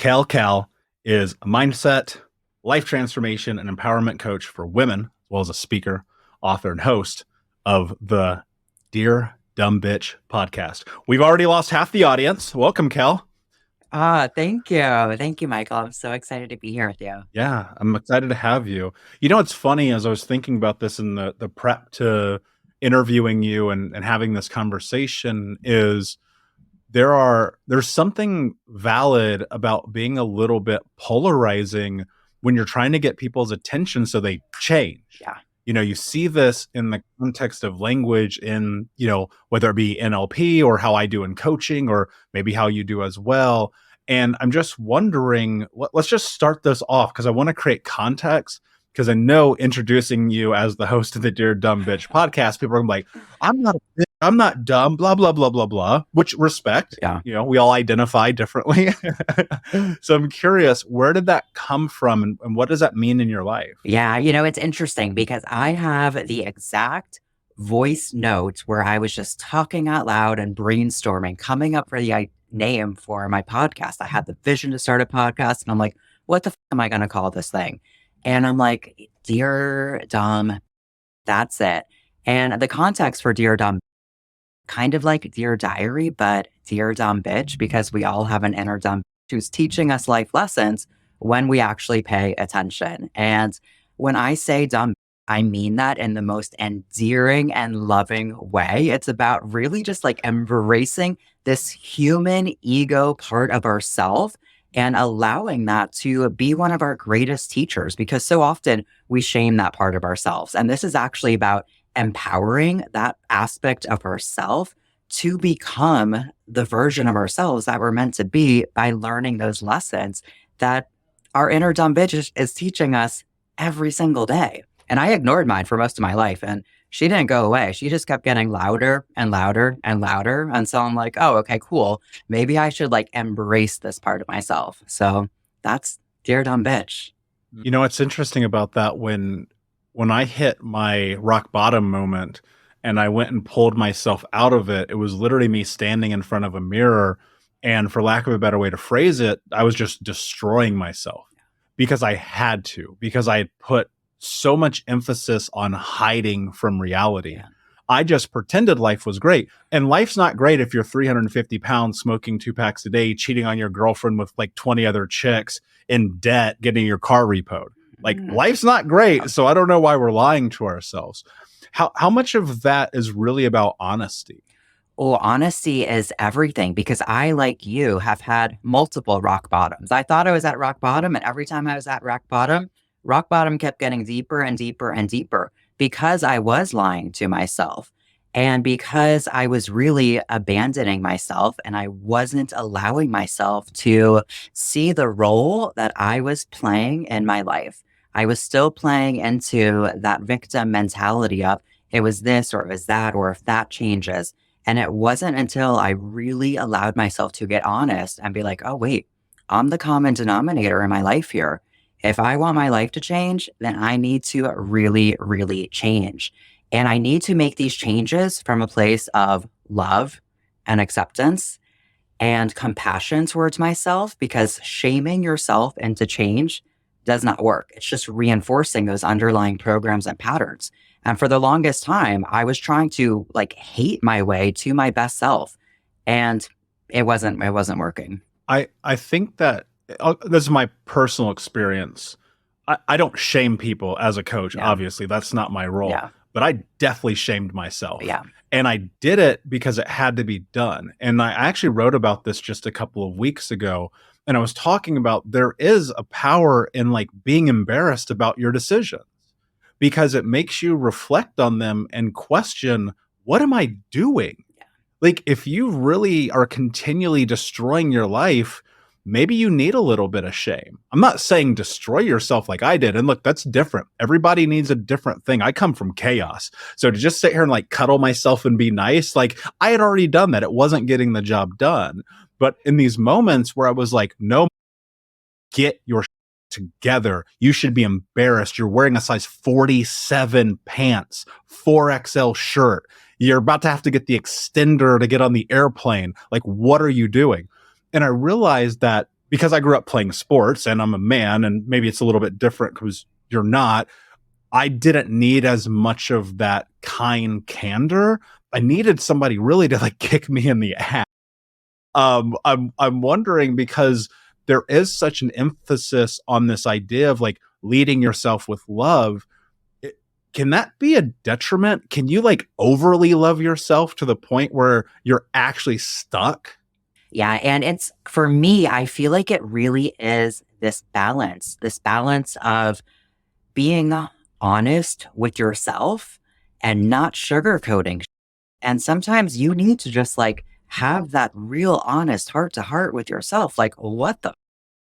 Kel Cal is a mindset, life transformation, and empowerment coach for women, as well as a speaker, author, and host of the Dear Dumb Bitch podcast. We've already lost half the audience. Welcome, Kel. Thank you. Thank you, Michael. I'm so excited to be here with you. Yeah, I'm excited to have you. You know, it's funny as I was thinking about this in the prep to interviewing you and having this conversation is there's something valid about being a little bit polarizing when you're trying to get people's attention so they change. Yeah. You know, you see this in the context of language in, whether it be NLP or how I do in coaching or maybe how you do as well. And I'm just wondering, let's just start this off because I want to create context because I know introducing you as the host of the Dear Dumb Bitch podcast, people are like, I'm not dumb, blah, blah, blah, blah, blah, which respect. Yeah. We all identify differently. So I'm curious, where did that come from and what does that mean in your life? Yeah. It's interesting because I have the exact voice note where I was just talking out loud and brainstorming, coming up for the name for my podcast. I had the vision to start a podcast and I'm like, what the am I going to call this thing? And I'm like, Dear Dumb, that's it. And the context for Dear Dumb, kind of like Dear Diary, but Dear Dumb Bitch, because we all have an inner dumb bitch who's teaching us life lessons when we actually pay attention. And when I say dumb, I mean that in the most endearing and loving way. It's about really just like embracing this human ego part of ourselves and allowing that to be one of our greatest teachers, because so often we shame that part of ourselves. And this is actually about empowering that aspect of ourselves to become the version of ourselves that we're meant to be by learning those lessons that our inner dumb bitch is teaching us every single day. And I ignored mine for most of my life, and she didn't go away. She just kept getting louder and louder and louder. And so I'm like, oh, okay, cool. Maybe I should like embrace this part of myself. So that's Dear Dumb Bitch. You know, what's interesting about that when I hit my rock bottom moment and I went and pulled myself out of it, it was literally me standing in front of a mirror. And for lack of a better way to phrase it, I was just destroying myself because I had to, because I had put so much emphasis on hiding from reality. Yeah. I just pretended life was great. And life's not great if you're 350 pounds, smoking 2 packs a day, cheating on your girlfriend with like 20 other chicks, in debt, getting your car repoed. Like life's not great. So I don't know why we're lying to ourselves. How much of that is really about honesty? Well, honesty is everything because I, like you, have had multiple rock bottoms. I thought I was at rock bottom, and every time I was at rock bottom kept getting deeper and deeper and deeper because I was lying to myself and because I was really abandoning myself and I wasn't allowing myself to see the role that I was playing in my life. I was still playing into that victim mentality of it was this or it was that, or if that changes. And it wasn't until I really allowed myself to get honest and be like, oh, wait, I'm the common denominator in my life here. If I want my life to change, then I need to really, really change. And I need to make these changes from a place of love and acceptance and compassion towards myself, because shaming yourself into change does not work. It's just reinforcing those underlying programs and patterns. And for the longest time, I was trying to like hate my way to my best self. And it wasn't working. I think that this is my personal experience. I don't shame people as a coach. Yeah. Obviously, that's not my role. Yeah. But I definitely shamed myself. Yeah. And I did it because it had to be done. And I actually wrote about this just a couple of weeks ago. And I was talking about there is a power in like being embarrassed about your decisions because it makes you reflect on them and question, what am I doing? Yeah. Like if you really are continually destroying your life, maybe you need a little bit of shame. I'm not saying destroy yourself like I did. And look, that's different. Everybody needs a different thing. I come from chaos. So to just sit here and like cuddle myself and be nice, like I had already done that. It wasn't getting the job done. But in these moments where I was like, no, get your together. You should be embarrassed. You're wearing a size 47 pants, 4XL shirt. You're about to have to get the extender to get on the airplane. Like, what are you doing? And I realized that because I grew up playing sports and I'm a man, and maybe it's a little bit different because you're not. I didn't need as much of that kind candor. I needed somebody really to like kick me in the ass. I'm wondering because there is such an emphasis on this idea of like leading yourself with love. it- can that be a detriment? Can you like overly love yourself to the point where you're actually stuck? Yeah. And it's for me, I feel like it really is this balance of being honest with yourself and not sugarcoating. And sometimes you need to just like have that real honest heart to heart with yourself. Like, what the,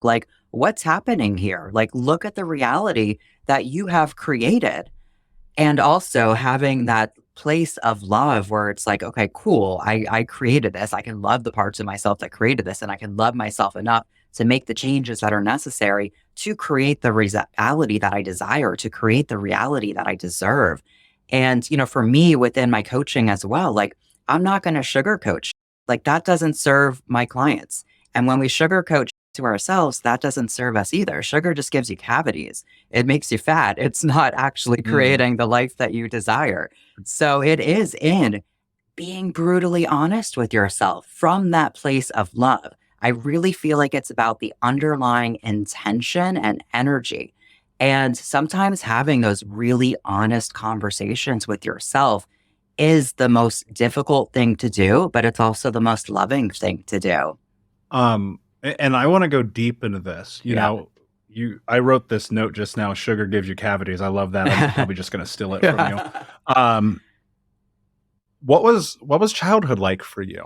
like, what's happening here? Like, look at the reality that you have created. And also having that place of love where it's like, okay, cool. I created this. I can love the parts of myself that created this, and I can love myself enough to make the changes that are necessary to create the reality that I desire, to create the reality that I deserve. And, for me within my coaching as well, like I'm not going to sugarcoat. Like that doesn't serve my clients. And when we sugarcoat to ourselves, that doesn't serve us either. Sugar just gives you cavities. It makes you fat. It's not actually Mm. creating the life that you desire. So it is in being brutally honest with yourself from that place of love. I really feel like it's about the underlying intention and energy. And sometimes having those really honest conversations with yourself is the most difficult thing to do, but it's also the most loving thing to do. And I want to go deep into this. Yeah. I wrote this note just now. Sugar gives you cavities. I love that. I'm probably just going to steal it from you. Um, what was childhood like for you?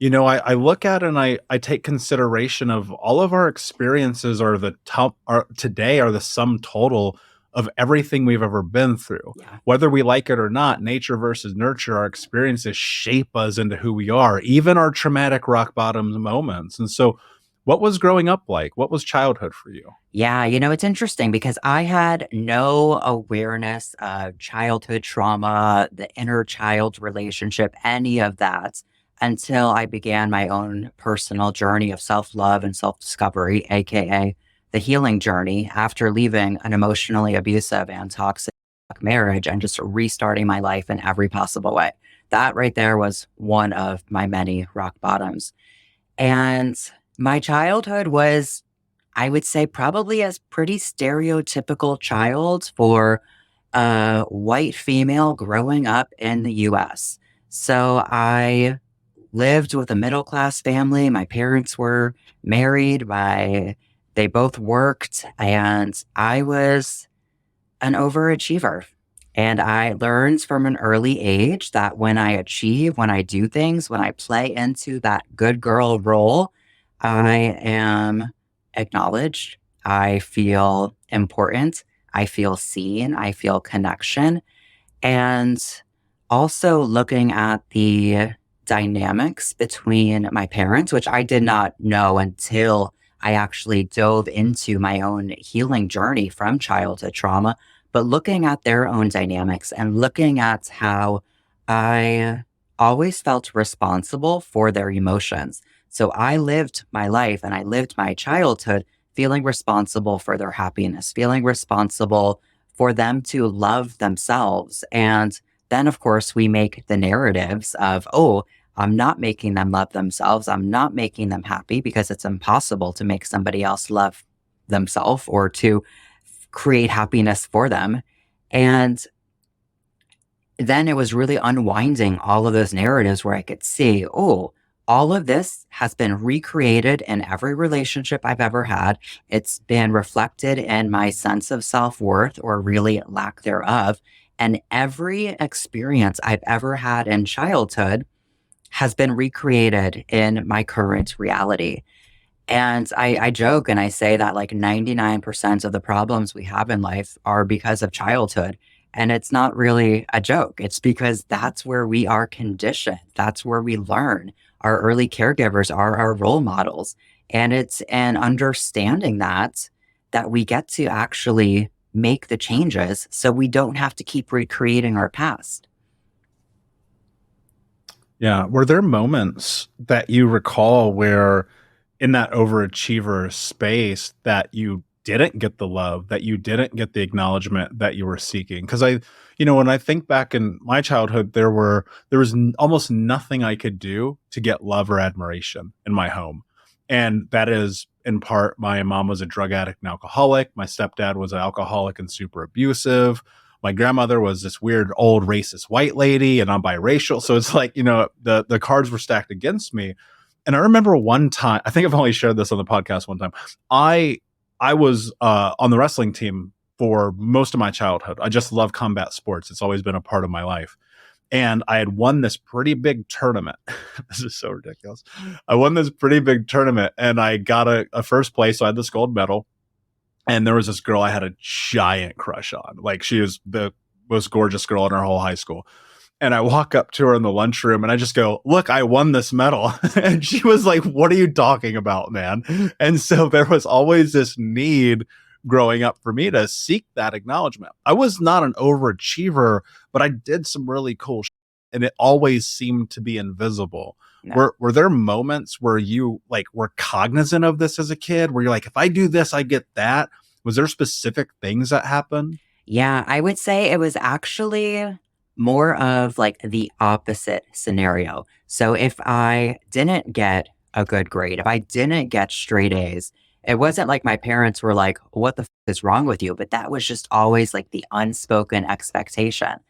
I look at it and I take consideration of all of our experiences are the top are today are the sum total of everything we've ever been through. Yeah. Whether we like it or not, nature versus nurture, our experiences shape us into who we are, even our traumatic rock bottom moments. And so what was growing up like? What was childhood for you? Yeah, it's interesting because I had no awareness of childhood trauma, the inner child relationship, any of that until I began my own personal journey of self love and self discovery, AKA the healing journey after leaving an emotionally abusive and toxic marriage and just restarting my life in every possible way. That right there was one of my many rock bottoms. And my childhood was, I would say, probably as pretty stereotypical child for a white female growing up in the US. So I lived with a middle class family. My parents were married, they both worked, and I was an overachiever. And I learned from an early age that when I achieve, when I do things, when I play into that good girl role, I am acknowledged. I feel important. I feel seen. I feel connection. And also looking at the dynamics between my parents, which I did not know until I actually dove into my own healing journey from childhood trauma, but looking at their own dynamics and looking at how I always felt responsible for their emotions. So I lived my life and I lived my childhood feeling responsible for their happiness, feeling responsible for them to love themselves. And then, of course, we make the narratives of, oh, I'm not making them love themselves. I'm not making them happy because it's impossible to make somebody else love themselves or to create happiness for them. And then it was really unwinding all of those narratives where I could see, oh, all of this has been recreated in every relationship I've ever had. It's been reflected in my sense of self worth or really lack thereof. And every experience I've ever had in childhood has been recreated in my current reality. And I joke and I say that like 99% of the problems we have in life are because of childhood. And it's not really a joke. It's because that's where we are conditioned. That's where we learn. Our early caregivers are our role models. And it's an understanding that we get to actually make the changes so we don't have to keep recreating our past. Yeah. Were there moments that you recall where in that overachiever space that you didn't get the love, that you didn't get the acknowledgement that you were seeking. Because when I think back in my childhood, there was almost nothing I could do to get love or admiration in my home, and that is in part my mom was a drug addict and alcoholic. My stepdad was an alcoholic and super abusive. My grandmother was this weird old racist white lady, and I'm biracial. So it's like, the cards were stacked against me. And I remember one time, I think I've only shared this on the podcast one time. I I was on the wrestling team for most of my childhood. I just love combat sports. It's always been a part of my life. And I had won this pretty big tournament. This is so ridiculous. I won this pretty big tournament and I got a first place. So I had this gold medal. And there was this girl I had a giant crush on. Like, she was the most gorgeous girl in our whole high school. And I walk up to her in the lunchroom and I just go, "Look, I won this medal." And she was like, "What are you talking about, man?" And so there was always this need growing up for me to seek that acknowledgement. I was not an overachiever, but I did some really cool and it always seemed to be invisible. No. Were there moments where you like were cognizant of this as a kid where you're like, if I do this, I get that? Was there specific things that happened? Yeah, I would say it was actually more of like the opposite scenario. So if I didn't get a good grade, if I didn't get straight A's, it wasn't like my parents were like, "What the is wrong with you?" But that was just always like the unspoken expectation.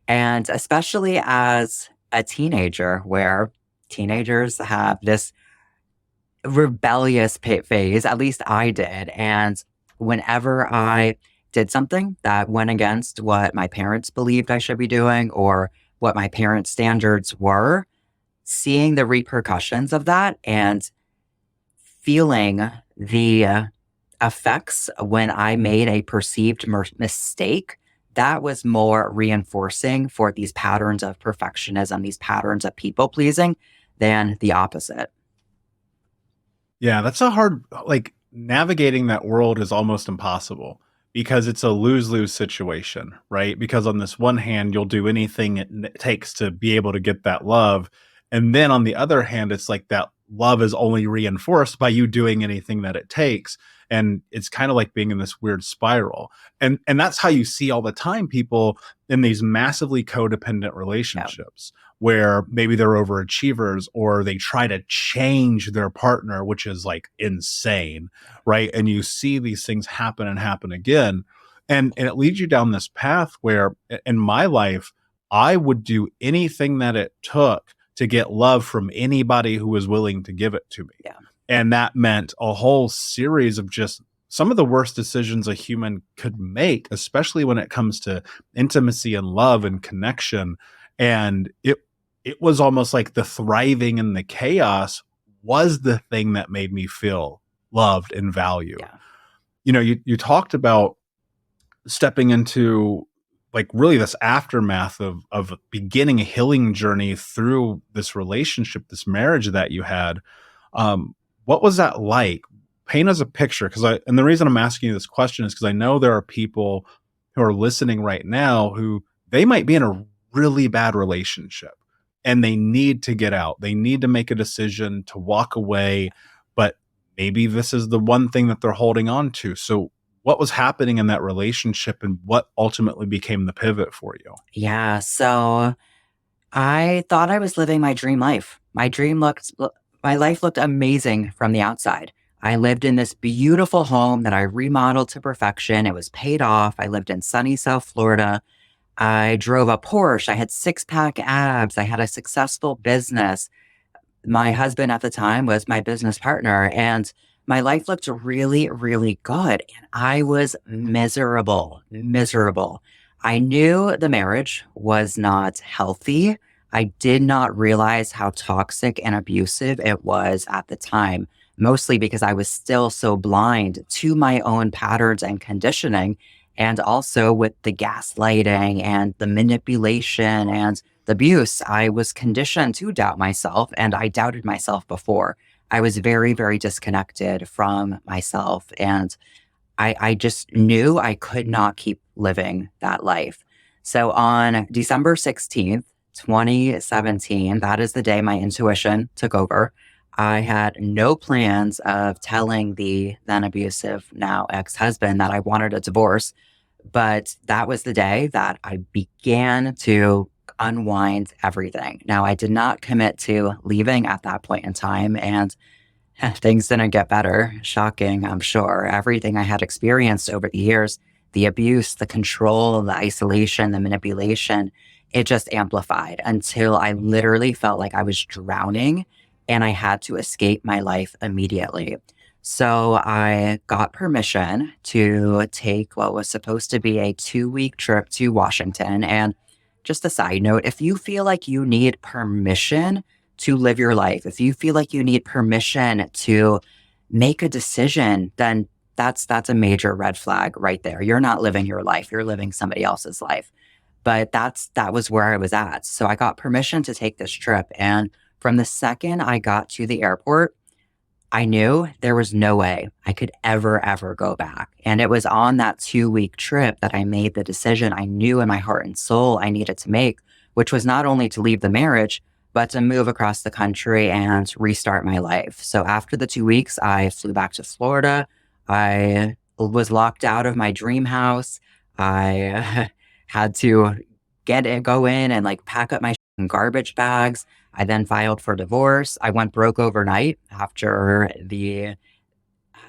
And especially as a teenager, where teenagers have this rebellious phase, at least I did. And whenever I did something that went against what my parents believed I should be doing or what my parents' standards were, seeing the repercussions of that and feeling the effects when I made a perceived mistake, that was more reinforcing for these patterns of perfectionism, these patterns of people pleasing than the opposite. Yeah, that's a hard like navigating that world is almost impossible because it's a lose-lose situation, right? Because on this one hand, you'll do anything it takes to be able to get that love. And then on the other hand, it's like that love is only reinforced by you doing anything that it takes. And it's kind of like being in this weird spiral. And that's how you see all the time people in these massively codependent Yeah. relationships where maybe they're overachievers or they try to change their partner, which is like insane, right? And you see these things happen and happen again. And it leads you down this path where in my life, I would do anything that it took to get love from anybody who was willing to give it to me. Yeah. And that meant a whole series of just some of the worst decisions a human could make, especially when it comes to intimacy and love and connection. And it was almost like the thriving in the chaos was the thing that made me feel loved and valued. Yeah. You talked about stepping into like really this aftermath of beginning a healing journey through this relationship, this marriage that you had. What was that like? Paint us a picture, and the reason I'm asking you this question is because I know there are people who are listening right now who they might be in a really bad relationship and they need to get out. They need to make a decision to walk away, but maybe this is the one thing that they're holding on to. So what was happening in that relationship and what ultimately became the pivot for you? Yeah. So I thought I was living my dream life. My life looked amazing from the outside. I lived in this beautiful home that I remodeled to perfection. It was paid off. I lived in sunny South Florida. I drove a Porsche. I had six-pack abs. I had a successful business. My husband at the time was my business partner, and my life looked really, really good. And I was miserable, miserable. I knew the marriage was not healthy. I did not realize how toxic and abusive it was at the time, mostly because I was still so blind to my own patterns and conditioning. And also with the gaslighting and the manipulation and the abuse, I was conditioned to doubt myself, and I doubted myself before. I was very, very disconnected from myself, and I just knew I could not keep living that life. So on December 16th, 2017, that is the day my intuition took over. I had no plans of telling the then abusive, now ex husband that I wanted a divorce. But that was the day that I began to unwind everything. Now, I did not commit to leaving at that point in time, and things didn't get better. Shocking, I'm sure. Everything I had experienced over the years, the abuse, the control, the isolation, the manipulation, it just amplified until I literally felt like I was drowning and I had to escape my life immediately. So I got permission to take what was supposed to be a 2 week trip to Washington. And just a side note, if you feel like you need permission to live your life, if you feel like you need permission to make a decision, then that's a major red flag right there. You're not living your life, you're living somebody else's life. But that was where I was at. So I got permission to take this trip, and from the second I got to the airport, I knew there was no way I could ever go back. And it was on that 2 week trip that I made the decision I knew in my heart and soul I needed to make, which was not only to leave the marriage, but to move across the country and restart my life. So after the 2 weeks, I flew back to Florida. I was locked out of my dream house. I had to go in and like pack up my garbage bags. I then filed for divorce. I went broke overnight after the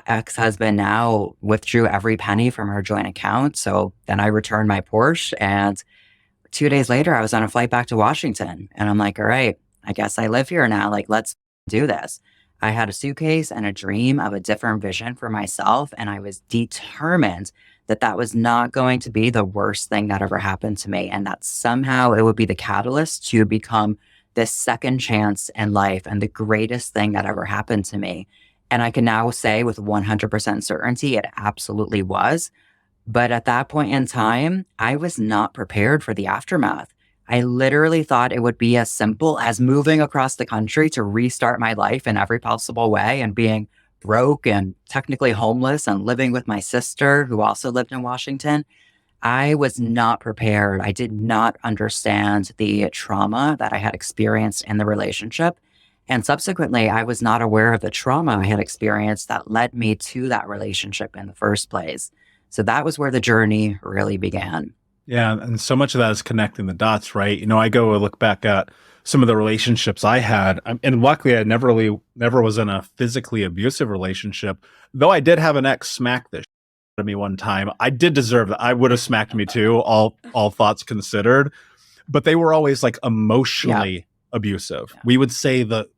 ex husband now withdrew every penny from her joint account. So then I returned my Porsche. And 2 days later, I was on a flight back to Washington. And I'm like, all right, I guess I live here now. Like, let's do this. I had a suitcase and a dream of a different vision for myself. And I was determined that that was not going to be the worst thing that ever happened to me. And that somehow it would be the catalyst to become this second chance in life and the greatest thing that ever happened to me. And I can now say with 100% certainty, it absolutely was. But at that point in time, I was not prepared for the aftermath. I literally thought it would be as simple as moving across the country to restart my life in every possible way and being broke and technically homeless and living with my sister, who also lived in Washington. I was not prepared. I did not understand the trauma that I had experienced in the relationship. And subsequently, I was not aware of the trauma I had experienced that led me to that relationship in the first place. So that was where the journey really began. Yeah, and so much of that is connecting the dots, right? I go and look back at some of the relationships I had, and luckily, I never was in a physically abusive relationship. Though I did have an ex smack this at me one time. I did deserve that. I would have smacked me too, all thoughts considered. But they were always like emotionally abusive. Yeah. We would say the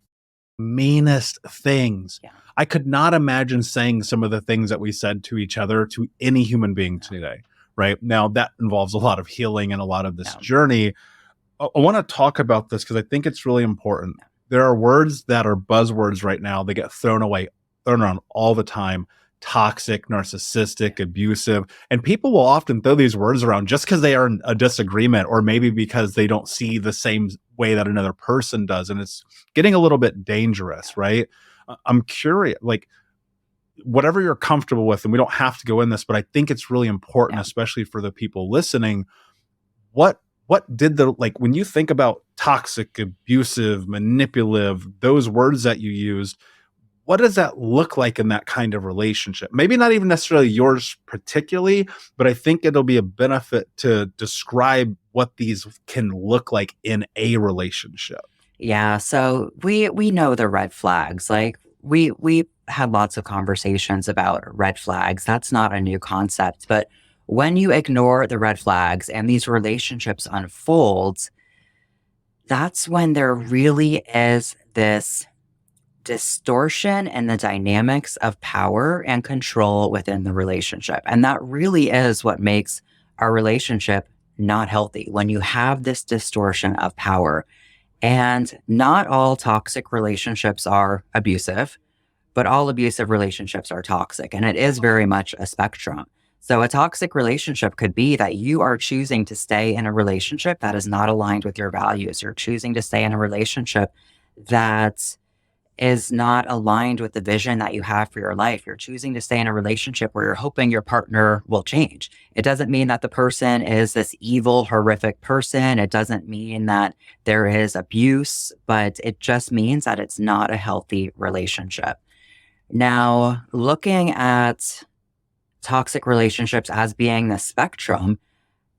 meanest things. Yeah. I could not imagine saying some of the things that we said to each other to any human being today. Right now, that involves a lot of healing and a lot of this journey. I want to talk about this because I think it's really important. There are words that are buzzwords right now. They get thrown around all the time. Toxic, narcissistic, abusive. And people will often throw these words around just because they are in a disagreement, or maybe because they don't see the same way that another person does. And it's getting a little bit dangerous, right? I'm curious, like, whatever you're comfortable with, and we don't have to go in this, but I think it's really important, especially for the people listening. What did when you think about toxic, abusive, manipulative, those words that you used, what does that look like in that kind of relationship? Maybe not even necessarily yours particularly, but I think it'll be a benefit to describe what these can look like in a relationship. Yeah, so we know the red flags. Like we had lots of conversations about red flags. That's not a new concept, but when you ignore the red flags and these relationships unfold, that's when there really is this distortion in the dynamics of power and control within the relationship. And that really is what makes our relationship not healthy, when you have this distortion of power. And not all toxic relationships are abusive, but all abusive relationships are toxic. And it is very much a spectrum. So a toxic relationship could be that you are choosing to stay in a relationship that is not aligned with your values. You're choosing to stay in a relationship that is not aligned with the vision that you have for your life. You're choosing to stay in a relationship where you're hoping your partner will change. It doesn't mean that the person is this evil, horrific person. It doesn't mean that there is abuse, but it just means that it's not a healthy relationship. Now, looking at toxic relationships as being the spectrum,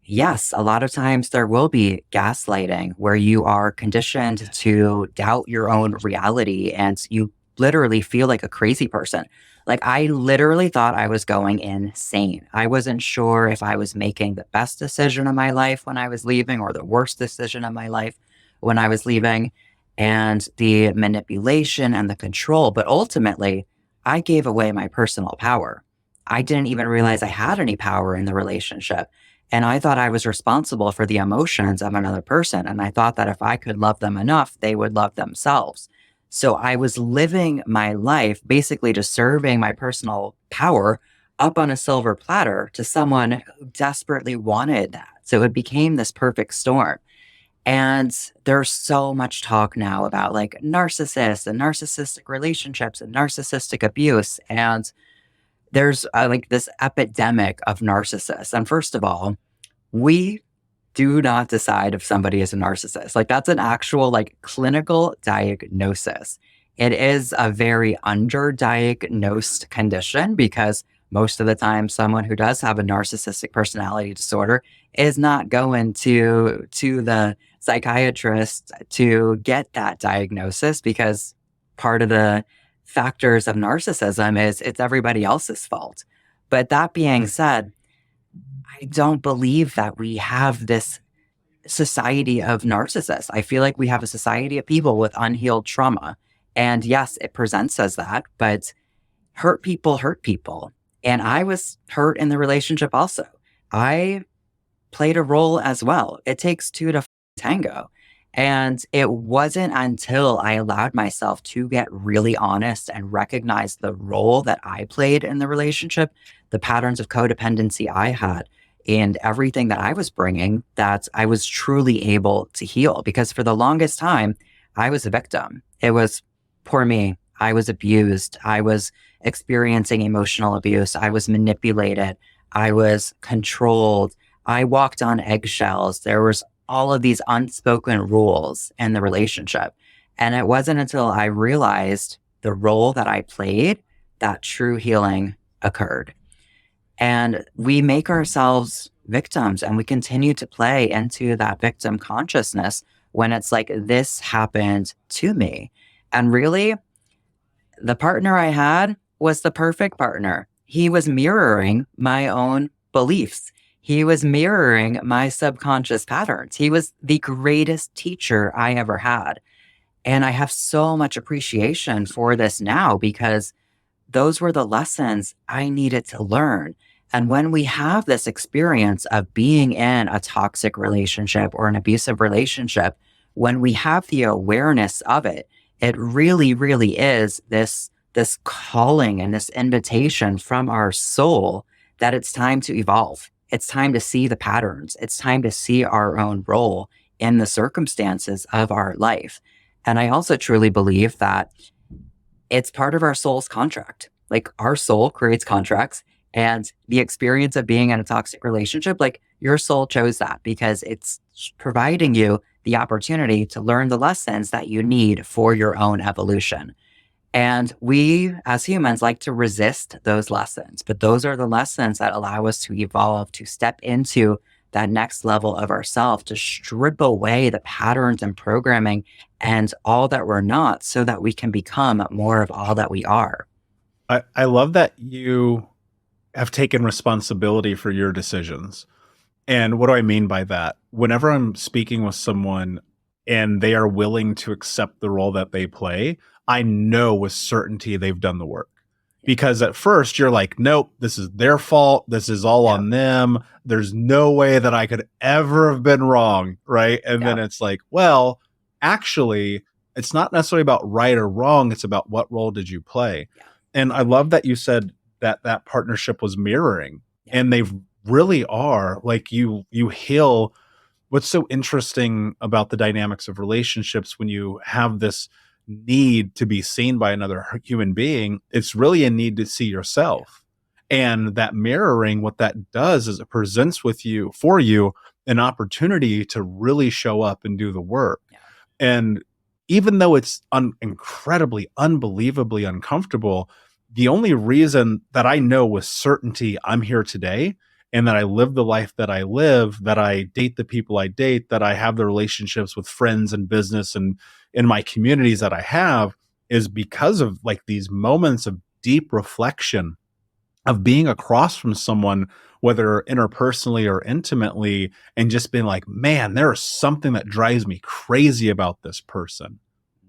yes, a lot of times there will be gaslighting where you are conditioned to doubt your own reality and you literally feel like a crazy person. Like, I literally thought I was going insane. I wasn't sure if I was making the best decision of my life when I was leaving or the worst decision of my life when I was leaving, and the manipulation and the control. But ultimately, I gave away my personal power. I didn't even realize I had any power in the relationship. And I thought I was responsible for the emotions of another person. And I thought that if I could love them enough, they would love themselves. So I was living my life basically just serving my personal power up on a silver platter to someone who desperately wanted that. So it became this perfect storm. And there's so much talk now about like narcissists and narcissistic relationships and narcissistic abuse. And there's like this epidemic of narcissists. And first of all, we do not decide if somebody is a narcissist. Like, that's an actual like clinical diagnosis. It is a very underdiagnosed condition because most of the time someone who does have a narcissistic personality disorder is not going to the psychiatrist to get that diagnosis, because part of the factors of narcissism is it's everybody else's fault. But that being said, I don't believe that we have this society of narcissists. I feel like we have a society of people with unhealed trauma. And yes, it presents as that, but hurt people hurt people. And I was hurt in the relationship also. I played a role as well. It takes two to tango. And it wasn't until I allowed myself to get really honest and recognize the role that I played in the relationship, the patterns of codependency I had, and everything that I was bringing, that I was truly able to heal. Because for the longest time, I was a victim. It was poor me. I was abused. I was experiencing emotional abuse. I was manipulated. I was controlled. I walked on eggshells. There was all of these unspoken rules in the relationship. And it wasn't until I realized the role that I played that true healing occurred. And we make ourselves victims and we continue to play into that victim consciousness when it's like, this happened to me. And really, the partner I had was the perfect partner. He was mirroring my own beliefs. He was mirroring my subconscious patterns. He was the greatest teacher I ever had. And I have so much appreciation for this now because those were the lessons I needed to learn. And when we have this experience of being in a toxic relationship or an abusive relationship, when we have the awareness of it, it really, really is this calling and this invitation from our soul that it's time to evolve. It's time to see the patterns. It's time to see our own role in the circumstances of our life. And I also truly believe that it's part of our soul's contract. Like, our soul creates contracts, and the experience of being in a toxic relationship, like, your soul chose that because it's providing you the opportunity to learn the lessons that you need for your own evolution. And we as humans like to resist those lessons, but those are the lessons that allow us to evolve, to step into that next level of ourselves, to strip away the patterns and programming and all that we're not, so that we can become more of all that we are. I love that you have taken responsibility for your decisions. And what do I mean by that? Whenever I'm speaking with someone and they are willing to accept the role that they play, I know with certainty they've done the work. Because at first you're like, nope, this is their fault. This is all on them. There's no way that I could ever have been wrong, right? And then it's like, well, actually, it's not necessarily about right or wrong. It's about what role did you play? And I love that you said that that partnership was mirroring, and they really are. Like, you heal. What's so interesting about the dynamics of relationships when you have this need to be seen by another human being. It's really a need to see Yeah. yourself. And that mirroring, what that does is it presents with you for you an opportunity to really show up and do the work. Yeah. And even though it's incredibly, unbelievably uncomfortable, the only reason that I know with certainty I'm here today and that I live the life that I live, that I date the people I date, that I have the relationships with friends and business and in my communities that I have is because of like these moments of deep reflection of being across from someone, whether interpersonally or intimately, and just being like, man, there is something that drives me crazy about this person.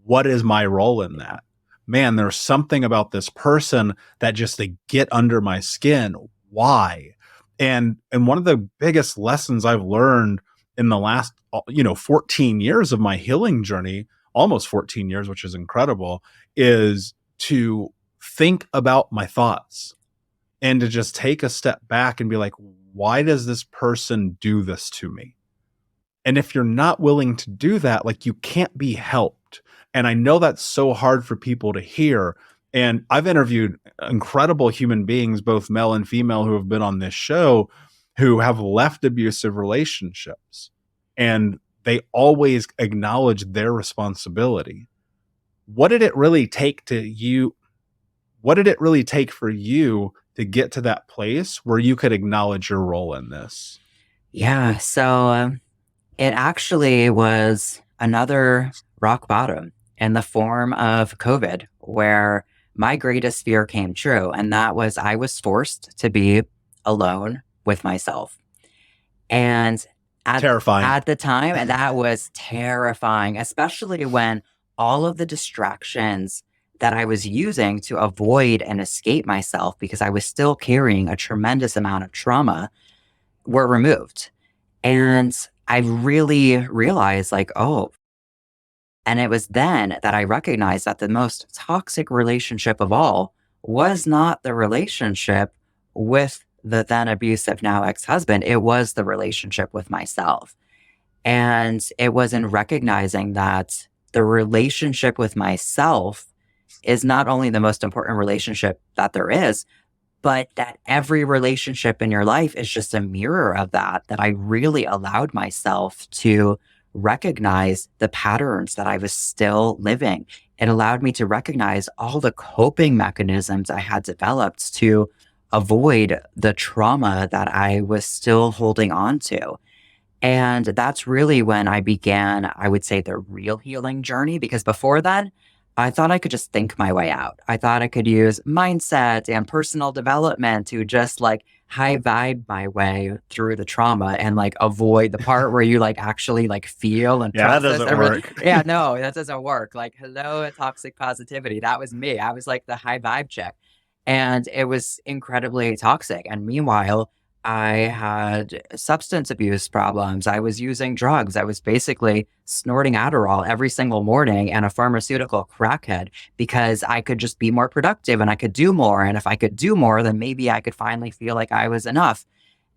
What is my role in Yeah. that? Man, there's something about this person that just they get under my skin. Why? And one of the biggest lessons I've learned in the last 14 years of my healing journey, almost 14 years, which is incredible, is to think about my thoughts and to just take a step back and be like, why does this person do this to me? And if you're not willing to do that, like you can't be helped. And I know that's so hard for people to hear. And I've interviewed incredible human beings, both male and female, who have been on this show who have left abusive relationships. And they always acknowledge their responsibility. What did it really take to you? What did it really take for you to get to that place where you could acknowledge your role in this? Yeah. So it actually was another rock bottom in the form of COVID, where my greatest fear came true. And that was I was forced to be alone with myself. And at Terrifying. at the time, and that was terrifying, especially when all of the distractions that I was using to avoid and escape myself because I was still carrying a tremendous amount of trauma were removed. And I really realized, like, oh, and it was then that I recognized that the most toxic relationship of all was not the relationship with the then abusive, now ex husband. It was the relationship with myself. And it was in recognizing that the relationship with myself is not only the most important relationship that there is, but that every relationship in your life is just a mirror of that, that I really allowed myself to recognize the patterns that I was still living. It allowed me to recognize all the coping mechanisms I had developed to avoid the trauma that I was still holding on to. And that's really when I began, I would say, the real healing journey. Because before then, I thought I could just think my way out. I thought I could use mindset and personal development to just like high vibe my way through the trauma and like avoid the part where you like actually like feel and Yeah, that process doesn't everything. work. Yeah, no, that doesn't work. Like, hello, toxic positivity. That was me. I was like the high vibe check. And it was incredibly toxic. And meanwhile, I had substance abuse problems. I was using drugs. I was basically snorting Adderall every single morning and a pharmaceutical crackhead because I could just be more productive and I could do more. And if I could do more, then maybe I could finally feel like I was enough.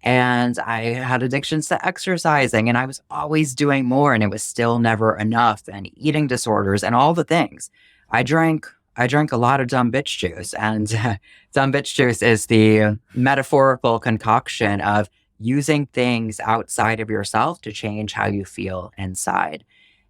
And I had addictions to exercising and I was always doing more and it was still never enough, and eating disorders and all the things. I drank I drank a lot of dumb bitch juice, and dumb bitch juice is the metaphorical concoction of using things outside of yourself to change how you feel inside.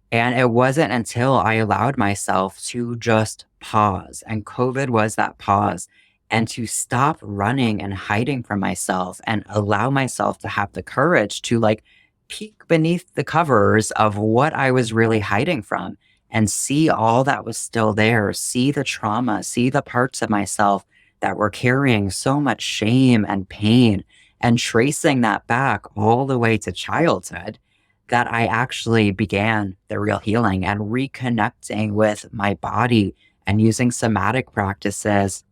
And it wasn't until I allowed myself to just pause, and COVID was that pause, and to stop running and hiding from myself and allow myself to have the courage to like peek beneath the covers of what I was really hiding from and see all that was still there, see the trauma, see the parts of myself that were carrying so much shame and pain, and tracing that back all the way to childhood, that I actually began the real healing and reconnecting with my body and using somatic practices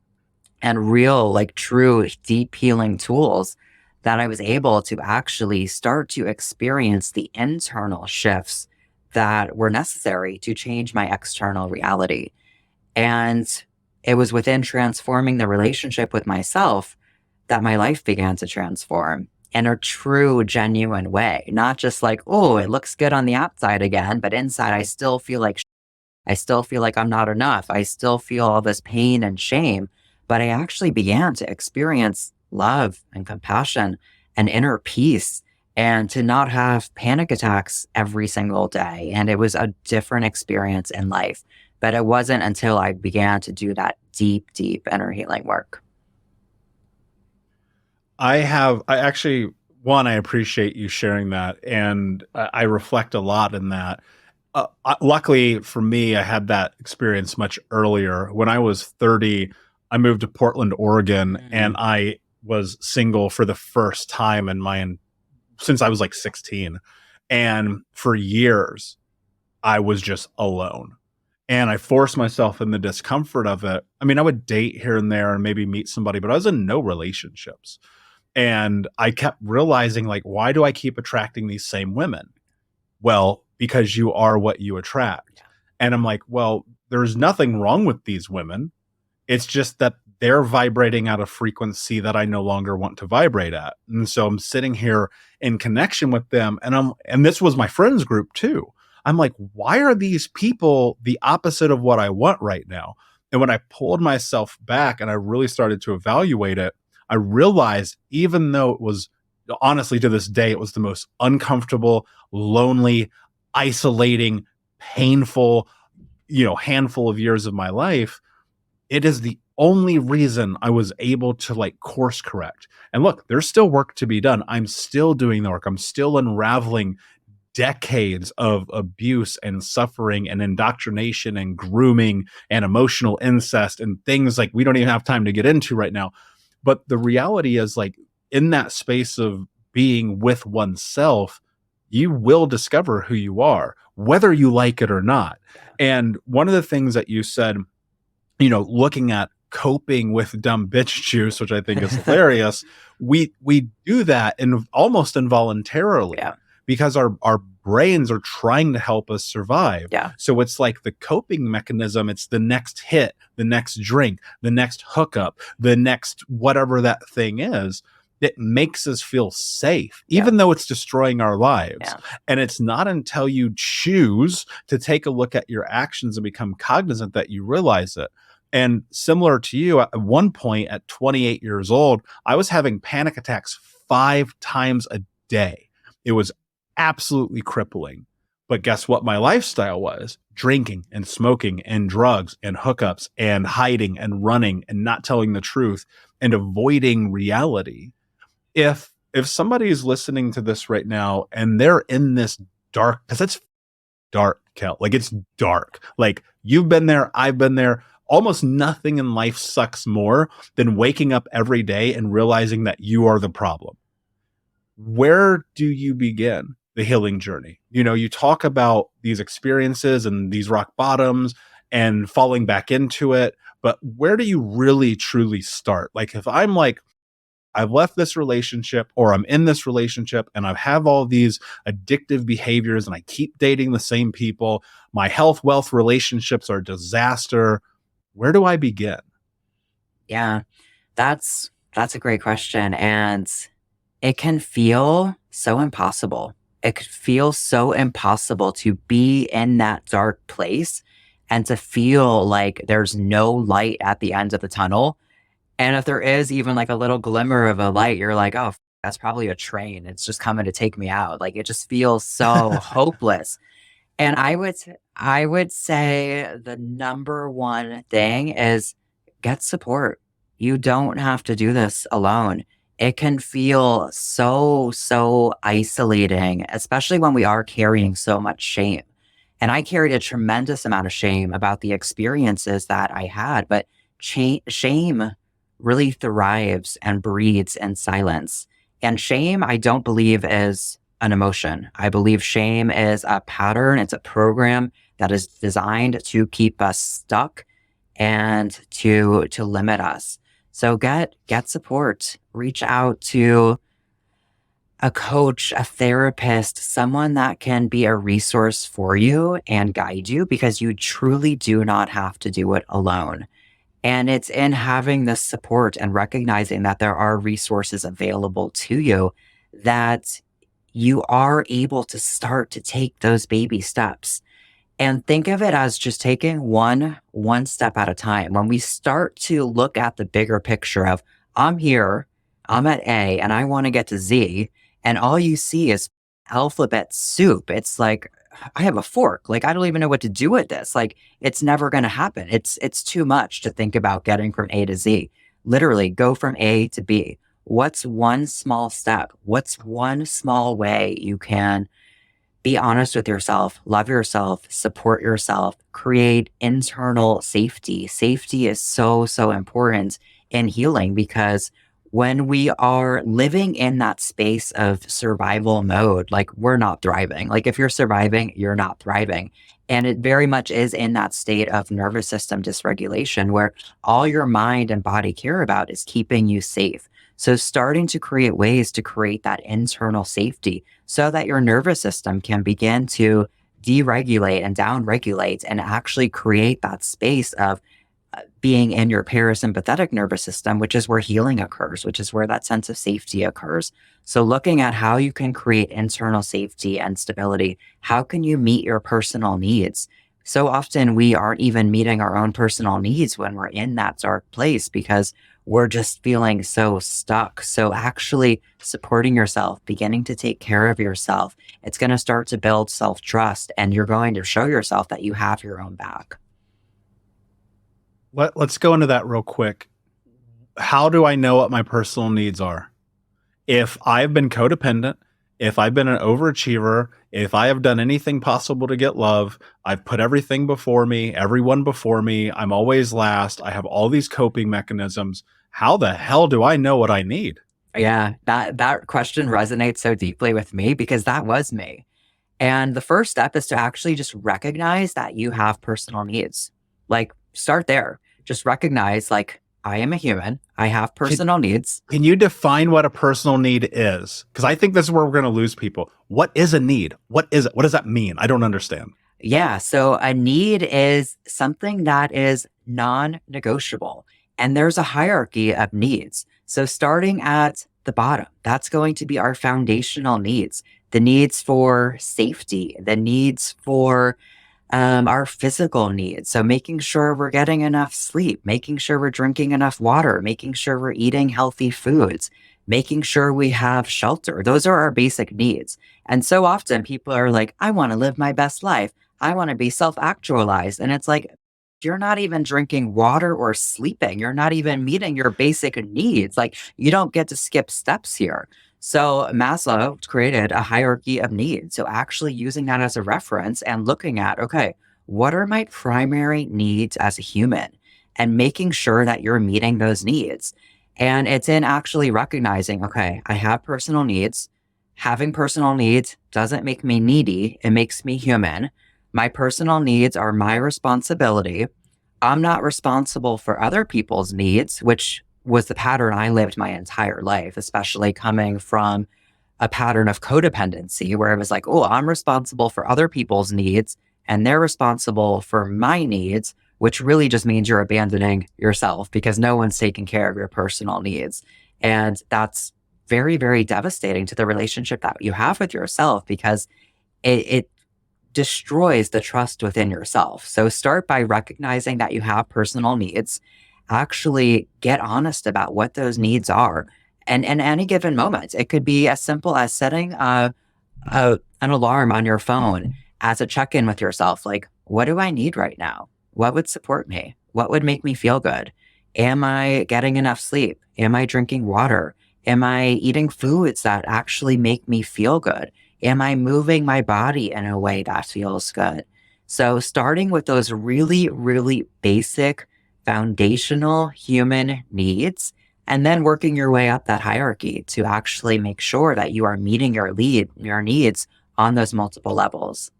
and real, like true deep healing tools, that I was able to actually start to experience the internal shifts that were necessary to change my external reality. And it was within transforming the relationship with myself that my life began to transform in a true, genuine way. Not just like, oh, it looks good on the outside again, but inside I still feel like I still feel like I'm not enough. I still feel all this pain and shame. But I actually began to experience love and compassion and inner peace and to not have panic attacks every single day. And it was a different experience in life. But it wasn't until I began to do that deep, deep inner healing work. I actually, one, I appreciate you sharing that. And I reflect a lot in that. Luckily for me, I had that experience much earlier. When I was 30, I moved to Portland, Oregon, and Mm, I was single for the first time in since I was like 16. And for years, I was just alone. And I forced myself in the discomfort of it. I mean, I would date here and there and maybe meet somebody, but I was in no relationships. And I kept realizing, like, why do I keep attracting these same women? Well, because you are what you attract. And I'm like, well, there's nothing wrong with these women. It's just that they're vibrating at a frequency that I no longer want to vibrate at. And so I'm sitting here in connection with them, and this was my friends group too. I'm like, why are these people the opposite of what I want right now? And when I pulled myself back and I really started to evaluate it, I realized, even though it was, honestly, to this day, it was the most uncomfortable, lonely, isolating, painful, handful of years of my life, it is the only reason I was able to like course correct. And look, there's still work to be done. I'm still doing the work. I'm still unraveling decades of abuse and suffering and indoctrination and grooming and emotional incest and things like we don't even have time to get into right now. But the reality is, like, in that space of being with oneself, you will discover who you are, whether you like it or not. And one of the things that you said, looking at coping with dumb bitch juice, which I think is hilarious, we do that in almost involuntarily yeah. because our brains are trying to help us survive. Yeah. So it's like the coping mechanism, it's the next hit, the next drink, the next hookup, the next whatever that thing is. It makes us feel safe, Yeah. even though it's destroying our lives. Yeah. And it's not until you choose to take a look at your actions and become cognizant that you realize it. And similar to you, at one point at 28 years old, I was having panic attacks 5 times a day. It was absolutely crippling. But guess what my lifestyle was? Drinking and smoking and drugs and hookups and hiding and running and not telling the truth and avoiding reality. If somebody is listening to this right now and they're in this dark, because it's dark, Kel. Like, it's dark. Like, you've been there, I've been there. Almost nothing in life sucks more than waking up every day and realizing that you are the problem. Where do you begin the healing journey? You talk about these experiences and these rock bottoms and falling back into it, but where do you really truly start? Like, if I'm like, I've left this relationship or I'm in this relationship and I have all these addictive behaviors and I keep dating the same people, my health, wealth, relationships are a disaster. Where do I begin? Yeah. That's a great question. And it can feel so impossible. It could feel so impossible to be in that dark place and to feel like there's no light at the end of the tunnel. And if there is even like a little glimmer of a light, you're like, oh, that's probably a train. It's just coming to take me out. Like, it just feels so hopeless. And I would say the number one thing is get support. You don't have to do this alone. It can feel so, so isolating, especially when we are carrying so much shame. And I carried a tremendous amount of shame about the experiences that I had, but shame really thrives and breeds in silence. And shame, I don't believe is an emotion. I believe shame is a pattern, it's a program that is designed to keep us stuck and to limit us. So get support. Reach out to a coach, a therapist, someone that can be a resource for you and guide you because you truly do not have to do it alone. And it's in having this support and recognizing that there are resources available to you that you are able to start to take those baby steps. And think of it as just taking one step at a time. When we start to look at the bigger picture of I'm here, I'm at A, and I want to get to Z, and all you see is alphabet soup. It's like I have a fork. Like I don't even know what to do with this. Like it's never going to happen. It's too much to think about getting from A to Z. Literally go from A to B. What's one small step? What's one small way you can be honest with yourself, love yourself, support yourself, create internal safety. Safety is so, so important in healing because when we are living in that space of survival mode, like we're not thriving. Like if you're surviving, you're not thriving. And it very much is in that state of nervous system dysregulation where all your mind and body care about is keeping you safe. So starting to create ways to create that internal safety so that your nervous system can begin to deregulate and downregulate and actually create that space of being in your parasympathetic nervous system, which is where healing occurs, which is where that sense of safety occurs. So, looking at how you can create internal safety and stability, how can you meet your personal needs? So often we aren't even meeting our own personal needs when we're in that dark place because we're just feeling so stuck. So, actually supporting yourself, beginning to take care of yourself, it's going to start to build self trust and you're going to show yourself that you have your own back. Let's go into that real quick. How do I know what my personal needs are? If I've been codependent, if I've been an overachiever, if I have done anything possible to get love, I've put everything before me, everyone before me, I'm always last, I have all these coping mechanisms. How the hell do I know what I need? Yeah, that question resonates so deeply with me because that was me. And the first step is to actually just recognize that you have personal needs. Like, start there. Just recognize, like, I am a human. I have Can, personal needs. can you define what a personal need is? Because I think this is where we're going to lose people. What is a need? What is it? What does that mean? I don't understand. Yeah. So, a need is something that is non negotiable. And there's a hierarchy of needs. So, starting at the bottom, that's going to be our foundational needs, the needs for safety, the needs for our physical needs. So making sure we're getting enough sleep, making sure we're drinking enough water, making sure we're eating healthy foods, making sure we have shelter. Those are our basic needs. And so often people are like, I want to live my best life. I want to be self actualized. And it's like, you're not even drinking water or sleeping. You're not even meeting your basic needs. Like, you don't get to skip steps here. So Maslow created a hierarchy of needs. So actually using that as a reference and looking at, okay, what are my primary needs as a human and making sure that you're meeting those needs. And it's in actually recognizing, okay, I have personal needs. Having personal needs doesn't make me needy. It makes me human. My personal needs are my responsibility. I'm not responsible for other people's needs, which was the pattern I lived my entire life, especially coming from a pattern of codependency where it was like, oh, I'm responsible for other people's needs and they're responsible for my needs, which really just means you're abandoning yourself because no one's taking care of your personal needs. And that's very, very devastating to the relationship that you have with yourself because it destroys the trust within yourself. So start by recognizing that you have personal needs, actually get honest about what those needs are. And in any given moment, it could be as simple as setting an alarm on your phone as a check in with yourself. Like, what do I need right now? What would support me? What would make me feel good? Am I getting enough sleep? Am I drinking water? Am I eating foods that actually make me feel good? Am I moving my body in a way that feels good? So, starting with those really, really basic foundational human needs, and then working your way up that hierarchy to actually make sure that you are meeting your needs on those multiple levels.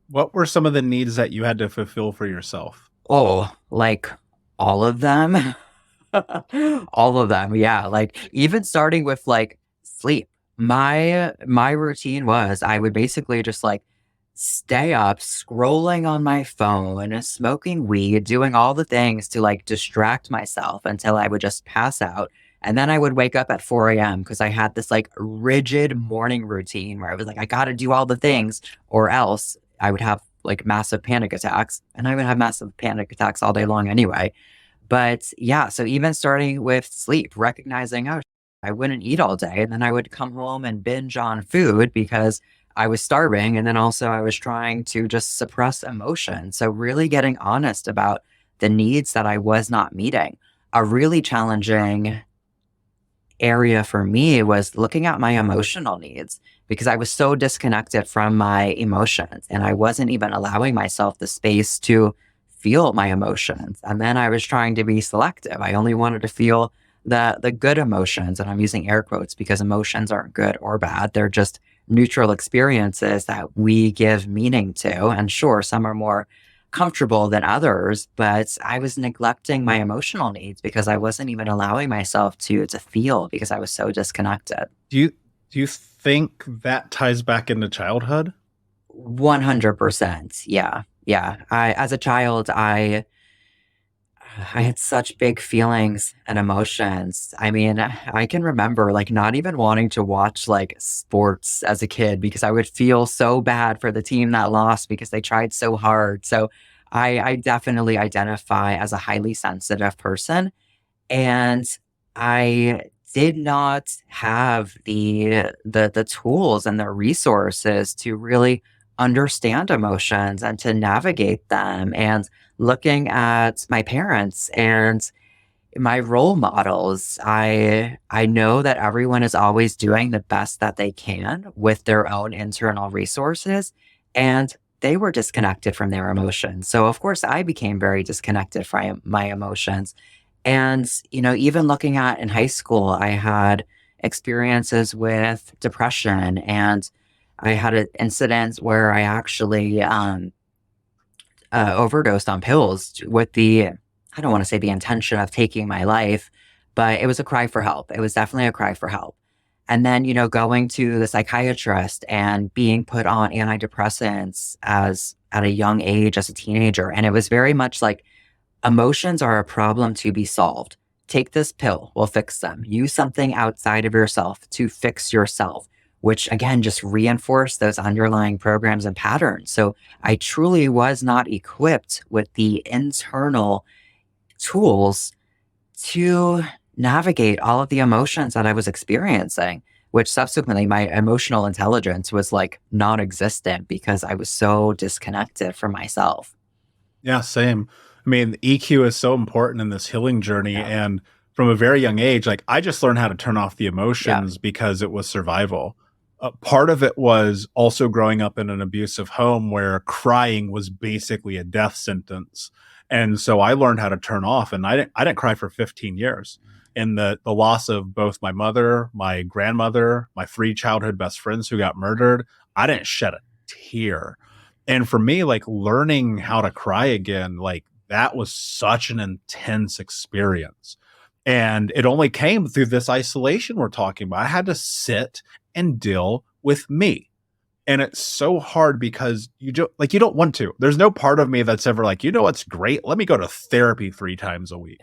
What were some of the needs that you had to fulfill for yourself? Oh, like all of them. All of them. Yeah. Like even starting with like sleep. My routine was I would basically just like stay up scrolling on my phone, smoking weed, doing all the things to like distract myself until I would just pass out. And then I would wake up at 4 a.m. because I had this like rigid morning routine where I was like, I got to do all the things or else I would have like massive panic attacks, and I would have massive panic attacks all day long anyway. But yeah, so even starting with sleep, recognizing, oh, I wouldn't eat all day. And then I would come home and binge on food because I was starving. And then also I was trying to just suppress emotion. So really getting honest about the needs that I was not meeting. A really challenging area for me was looking at my emotional needs because I was so disconnected from my emotions and I wasn't even allowing myself the space to feel my emotions. And then I was trying to be selective. I only wanted to feel the good emotions, and I'm using air quotes because emotions aren't good or bad. They're just neutral experiences that we give meaning to. And sure, some are more comfortable than others, but I was neglecting my emotional needs because I wasn't even allowing myself to feel because I was so disconnected. Do you think that ties back into childhood? 100%. Yeah. Yeah. I as a child, I had such big feelings and emotions. I mean, I can remember like not even wanting to watch like sports as a kid because I would feel so bad for the team that lost because they tried so hard. So I definitely identify as a highly sensitive person. And I did not have the tools and the resources to really understand emotions and to navigate them. And looking at my parents and my role models, I know that everyone is always doing the best that they can with their own internal resources, and they were disconnected from their emotions. So of course I became very disconnected from my emotions. And, even looking at in high school, I had experiences with depression and I had an incident where I actually overdosed on pills with I don't want to say the intention of taking my life, but it was a cry for help. It was definitely a cry for help. And then, going to the psychiatrist and being put on antidepressants as at a young age as a teenager. And it was very much like, emotions are a problem to be solved. Take this pill, we'll fix them. Use something outside of yourself to fix yourself, which again just reinforce those underlying programs and patterns. So I truly was not equipped with the internal tools to navigate all of the emotions that I was experiencing, which subsequently my emotional intelligence was like non existent because I was so disconnected from myself. Yeah, same. I mean, EQ is so important in this healing journey. Yeah. And from a very young age, like I just learned how to turn off the Yeah. emotions because it was survival. Part of it was also growing up in an abusive home where crying was basically a death sentence. And so I learned how to turn off, and I didn't cry for 15 years. In the loss of both my mother, my grandmother, my three childhood best friends who got murdered, I didn't shed a tear. And for me, like learning how to cry again, like that was such an intense experience. And it only came through this isolation we're talking about. I had to sit and deal with me. And it's so hard because you don't want to. There's no part of me that's ever like, what's great? Let me go to therapy 3 times a week.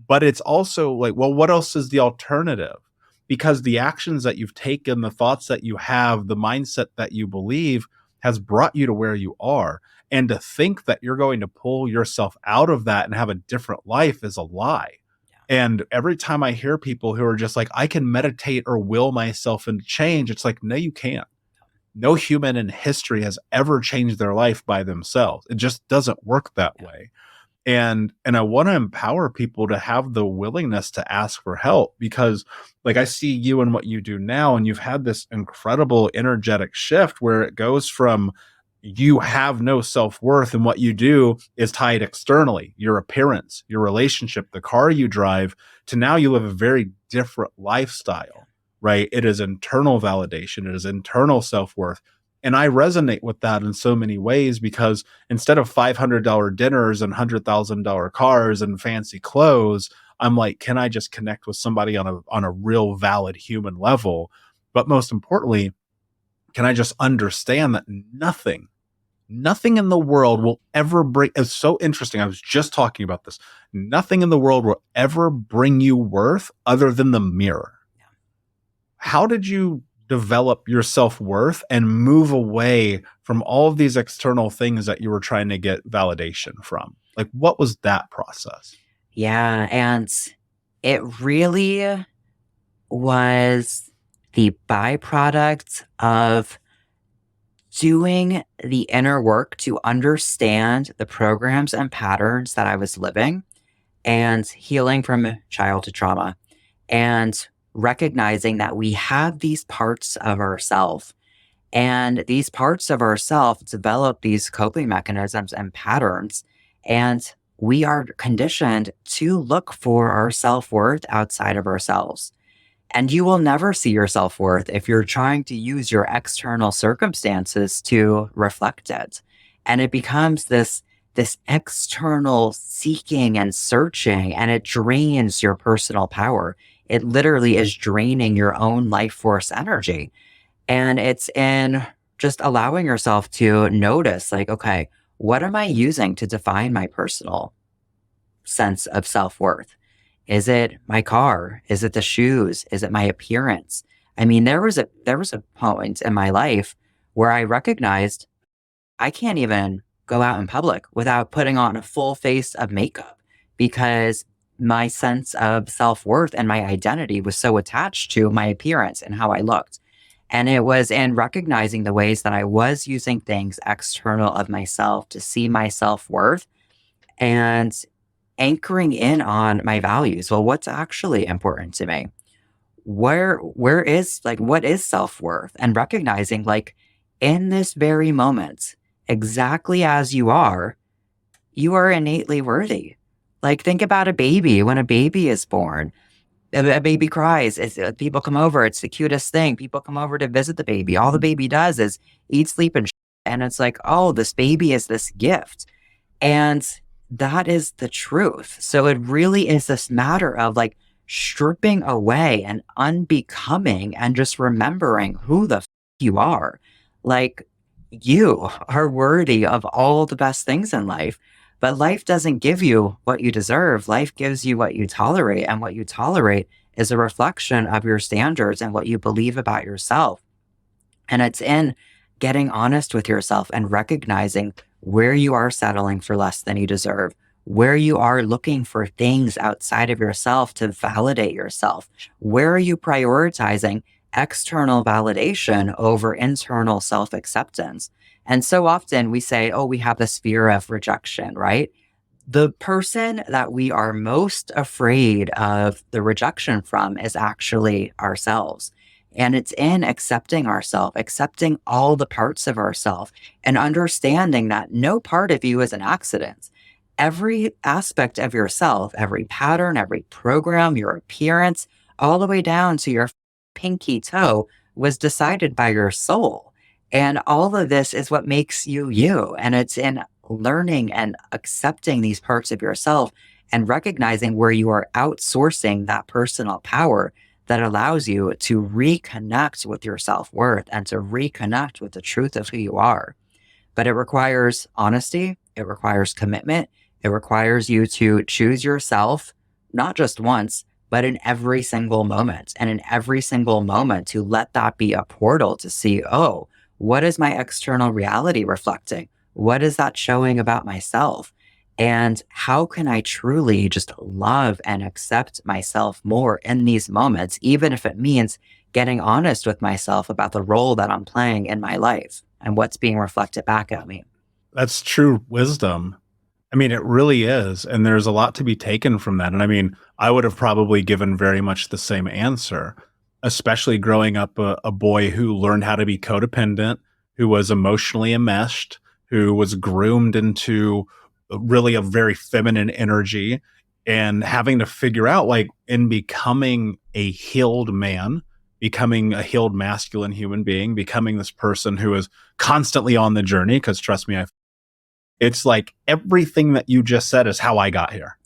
But it's also like, well, what else is the alternative? Because the actions that you've taken, the thoughts that you have, the mindset that you believe has brought you to where you are. And to think that you're going to pull yourself out of that and have a different life is a lie. And every time I hear people who are just like, I can meditate or will myself into change, it's like, no, you can't. No human in history has ever changed their life by themselves. It just doesn't work that way. And I want to empower people to have the willingness to ask for help, because like I see you and what you do now, and you've had this incredible energetic shift where it goes from you have no self-worth and what you do is tied externally, your appearance, your relationship, the car you drive, to now you live a very different lifestyle, right? It is internal validation, it is internal self-worth. And I resonate with that in so many ways, because instead of $500 dinners and $100,000 cars and fancy clothes, I'm like, can I just connect with somebody on a real valid human level? But most importantly, can I just understand that nothing in the world will ever bring, it's so interesting. I was just talking about this. Nothing in the world will ever bring you worth other than the mirror. How did you develop your self-worth and move away from all of these external things that you were trying to get validation from? Like, what was that process? Yeah, and it really was the byproduct of doing the inner work to understand the programs and patterns that I was living and healing from childhood trauma and recognizing that we have these parts of ourself and these parts of ourself develop these coping mechanisms and patterns. And we are conditioned to look for our self-worth outside of ourselves. And you will never see your self-worth if you're trying to use your external circumstances to reflect it. And it becomes this external seeking and searching, and it drains your personal power. It literally is draining your own life force energy. And it's in just allowing yourself to notice, like, okay, what am I using to define my personal sense of self-worth? Is it my car? Is it the shoes? Is it my appearance? I mean, there was a point in my life where I recognized I can't even go out in public without putting on a full face of makeup because my sense of self-worth and my identity was so attached to my appearance and how I looked. And it was in recognizing the ways that I was using things external of myself to see my self-worth and anchoring in on my values. Well, what's actually important to me? Where is like what is self-worth? And recognizing like in this very moment, exactly as you are innately worthy. Like think about a baby. When a baby is born, a baby cries. People come over. It's the cutest thing. People come over to visit the baby. All the baby does is eat, sleep, and and it's like, oh, this baby is this gift. And that is the truth. So it really is this matter of like stripping away and unbecoming and just remembering who the you are. Like you are worthy of all the best things in life. But life doesn't give you what you deserve. Life gives you what you tolerate. And what you tolerate is a reflection of your standards and what you believe about yourself. And it's in getting honest with yourself and recognizing where you are settling for less than you deserve, where you are looking for things outside of yourself to validate yourself. Where are you prioritizing external validation over internal self acceptance? And so often we say, oh, we have this fear of rejection, right? The person that we are most afraid of the rejection from is actually ourselves. And it's in accepting ourselves, accepting all the parts of ourselves, and understanding that no part of you is an accident. Every aspect of yourself, every pattern, every program, your appearance, all the way down to your pinky toe was decided by your soul. And all of this is what makes you you. And it's in learning and accepting these parts of yourself and recognizing where you are outsourcing that personal power that allows you to reconnect with your self-worth and to reconnect with the truth of who you are. But it requires honesty, it requires commitment, it requires you to choose yourself, not just once, but in every single moment. And in every single moment, to let that be a portal to see, oh, what is my external reality reflecting? What is that showing about myself? And how can I truly just love and accept myself more in these moments, even if it means getting honest with myself about the role that I'm playing in my life and what's being reflected back at me? That's true wisdom. I mean, it really is. And there's a lot to be taken from that. And I mean, I would have probably given very much the same answer, especially growing up a boy who learned how to be codependent, who was emotionally enmeshed, who was groomed into really a very feminine energy and having to figure out, like, in becoming a healed man, becoming a healed masculine human being, becoming this person who is constantly on the journey. Because trust me, it's like everything that you just said is how I got here.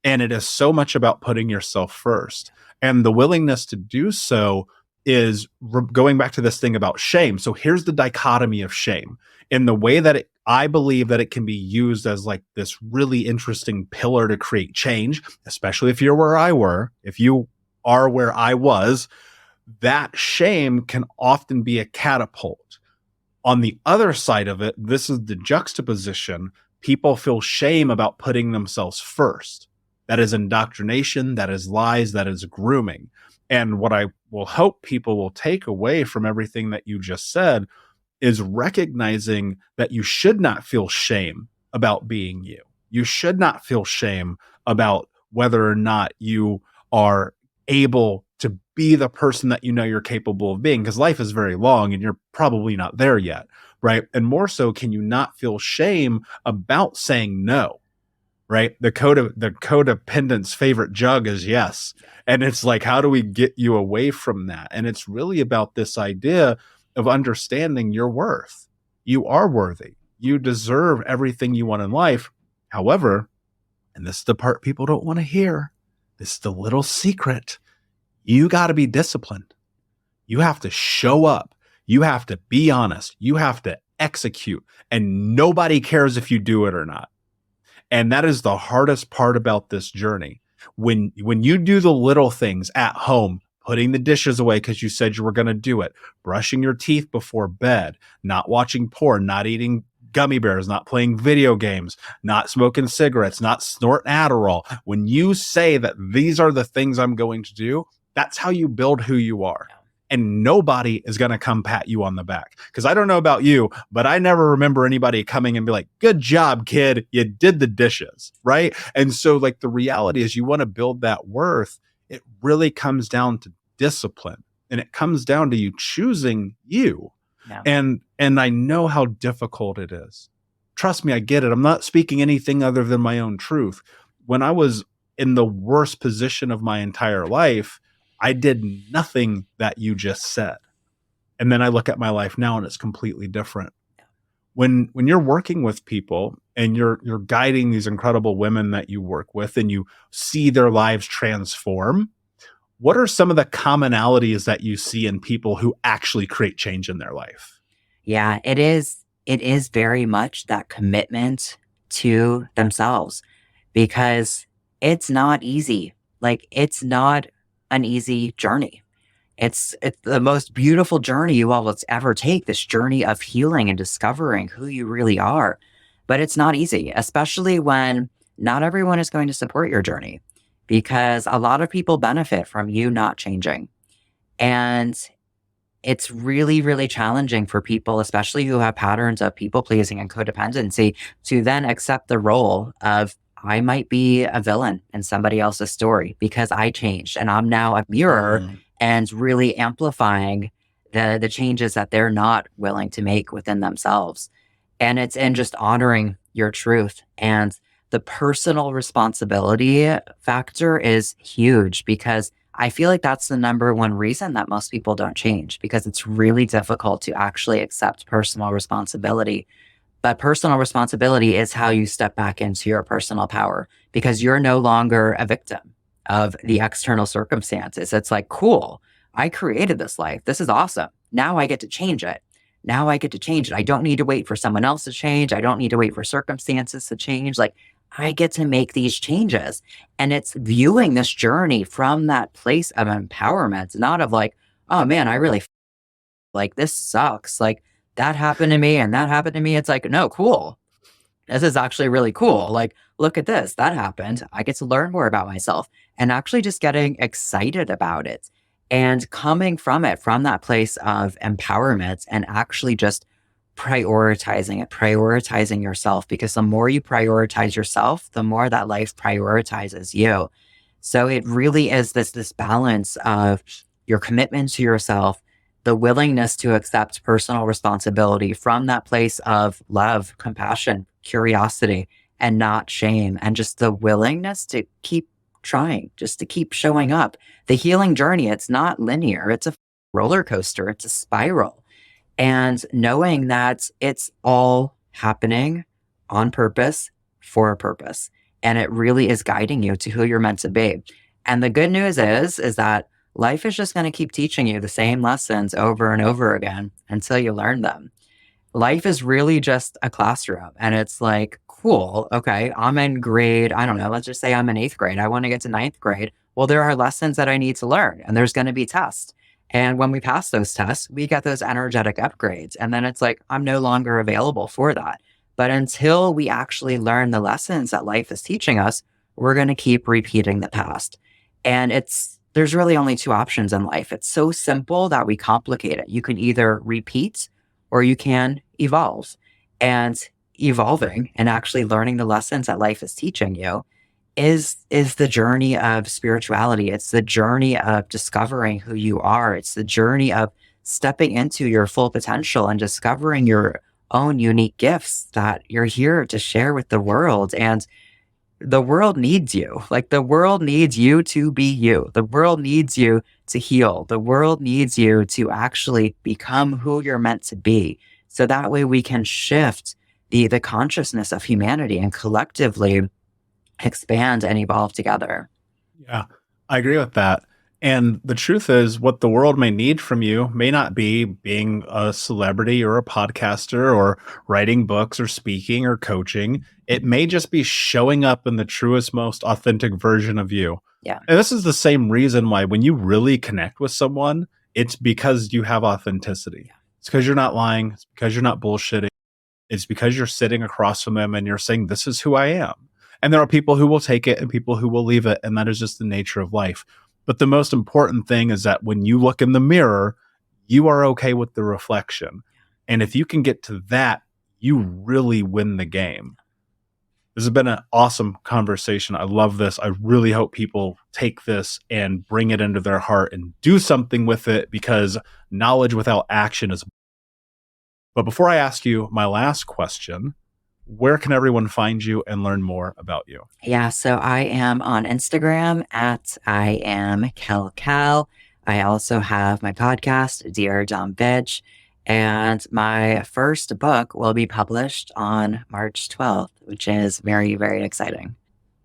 And it is so much about putting yourself first. And the willingness to do so is going back to this thing about shame. So here's the dichotomy of shame in the way that I believe that it can be used as like this really interesting pillar to create change, especially if you're where I were, if you are where I was. that shame can often be a catapult. On the other side of it, this is the juxtaposition. People feel shame about putting themselves first. That is indoctrination, that is lies, that is grooming. And what I will hope people will take away from everything that you just said is recognizing that you should not feel shame about being you. You should not feel shame about whether or not you are able to be the person that you know you're capable of being, because life is very long and you're probably not there yet, right? And more so, can you not feel shame about saying no? Right? The codependent's favorite jug is yes. And it's like, how do we get you away from that? And it's really about this idea of understanding your worth. You are worthy. You deserve everything you want in life. However, and this is the part people don't want to hear, this is the little secret, you got to be disciplined. You have to show up. You have to be honest. You have to execute. And nobody cares if you do it or not. And that is the hardest part about this journey. When you do the little things at home, putting the dishes away because you said you were going to do it, brushing your teeth before bed, not watching porn, not eating gummy bears, not playing video games, not smoking cigarettes, not snorting Adderall. When you say that these are the things I'm going to do, that's how you build who you are. And nobody is going to come pat you on the back. Because I don't know about you, but I never remember anybody coming and be like, good job, kid. You did the dishes, right? And so like the reality is you want to build that worth. It really comes down to discipline. And it comes down to you choosing you. Yeah. And I know how difficult it is. Trust me, I get it. I'm not speaking anything other than my own truth. When I was in the worst position of my entire life, I did nothing that you just said. And then I look at my life now and it's completely different. When you're working with people and you're guiding these incredible women that you work with and you see their lives transform, what are some of the commonalities that you see in people who actually create change in their life? Yeah, it is. It is very much that commitment to themselves, because it's not easy. Like, it's not an easy journey. It's the most beautiful journey you all will ever take, this journey of healing and discovering who you really are. But it's not easy, especially when not everyone is going to support your journey, because a lot of people benefit from you not changing. And it's really, really challenging for people, especially who have patterns of people pleasing and codependency, to then accept the role of, I might be a villain in somebody else's story because I changed and I'm now a mirror and really amplifying the changes that they're not willing to make within themselves. And it's in just honoring your truth. And the personal responsibility factor is huge, because I feel like that's the number one reason that most people don't change, because it's really difficult to actually accept personal responsibility. But personal responsibility is how you step back into your personal power, because you're no longer a victim of the external circumstances. It's like, cool, I created this life. This is awesome. Now I get to change it. Now I get to change it. I don't need to wait for someone else to change. I don't need to wait for circumstances to change. Like, I get to make these changes. And it's viewing this journey from that place of empowerment, not of like, oh man, I really like this sucks. Like, that happened to me and that happened to me. It's like, no, cool. This is actually really cool. Like, look at this. That happened. I get to learn more about myself, and actually just getting excited about it and coming from it, from that place of empowerment, and actually just prioritizing it, prioritizing yourself, because the more you prioritize yourself, the more that life prioritizes you. So it really is this balance of your commitment to yourself, the willingness to accept personal responsibility from that place of love, compassion, curiosity, and not shame, and just the willingness to keep trying, just to keep showing up. The healing journey, it's not linear. It's a roller coaster. It's a spiral. And knowing that it's all happening on purpose for a purpose. And it really is guiding you to who you're meant to be. And the good news is that life is just going to keep teaching you the same lessons over and over again until you learn them. Life is really just a classroom, and it's like, cool, okay, I'm in grade, I don't know, let's just say I'm in 8th grade. I want to get to 9th grade. Well, there are lessons that I need to learn, and there's going to be tests. And when we pass those tests, we get those energetic upgrades. And then it's like, I'm no longer available for that. But until we actually learn the lessons that life is teaching us, we're going to keep repeating the past. And there's really only two options in life. It's so simple that we complicate it. You can either repeat or you can evolve. And evolving and actually learning the lessons that life is teaching you is the journey of spirituality. It's the journey of discovering who you are. It's the journey of stepping into your full potential and discovering your own unique gifts that you're here to share with the world. And the world needs you. Like the world needs you to be you. The world needs you to heal. The world needs you to actually become who you're meant to be. So that way we can shift the consciousness of humanity and collectively expand and evolve together. Yeah, I agree with that. And the truth is, what the world may need from you may not be being a celebrity or a podcaster or writing books or speaking or coaching. It may just be showing up in the truest, most authentic version of you. Yeah. And this is the same reason why when you really connect with someone, it's because you have authenticity. It's because you're not lying. It's because you're not bullshitting. It's because you're sitting across from them and you're saying, this is who I am. And there are people who will take it and people who will leave it. And that is just the nature of life. But the most important thing is that when you look in the mirror, you are okay with the reflection. And if you can get to that, you really win the game. This has been an awesome conversation. I love this. I really hope people take this and bring it into their heart and do something with it, because knowledge without action is. But before I ask you my last question, where can everyone find you and learn more about you? Yeah, so I am on Instagram at I am Kel Cal. I also have my podcast, Dear Dumb Bitch, and my first book will be published on March 12th, which is very, very exciting.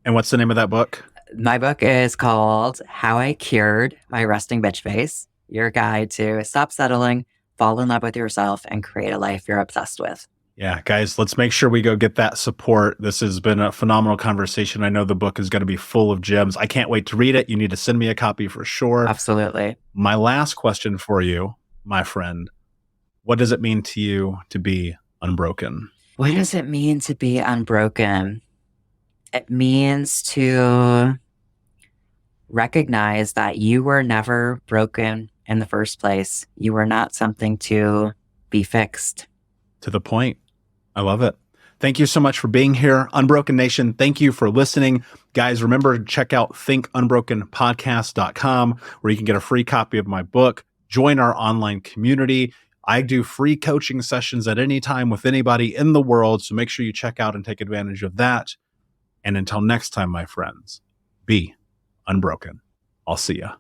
And what's the name of that book? My book is called How I Cured My Resting Bitch Face, your guide to stop settling, fall in love with yourself, and create a life you're obsessed with. Yeah, guys, let's make sure we go get that support. This has been a phenomenal conversation. I know the book is going to be full of gems. I can't wait to read it. You need to send me a copy for sure. Absolutely. My last question for you, my friend, what does it mean to you to be unbroken? What does it mean to be unbroken? It means to recognize that you were never broken in the first place. You were not something to be fixed. To the point. I love it. Thank you so much for being here. Unbroken Nation, thank you for listening. Guys, remember to check out thinkunbrokenpodcast.com, where you can get a free copy of my book. Join our online community. I do free coaching sessions at any time with anybody in the world, so make sure you check out and take advantage of that. And until next time, my friends, be unbroken. I'll see ya.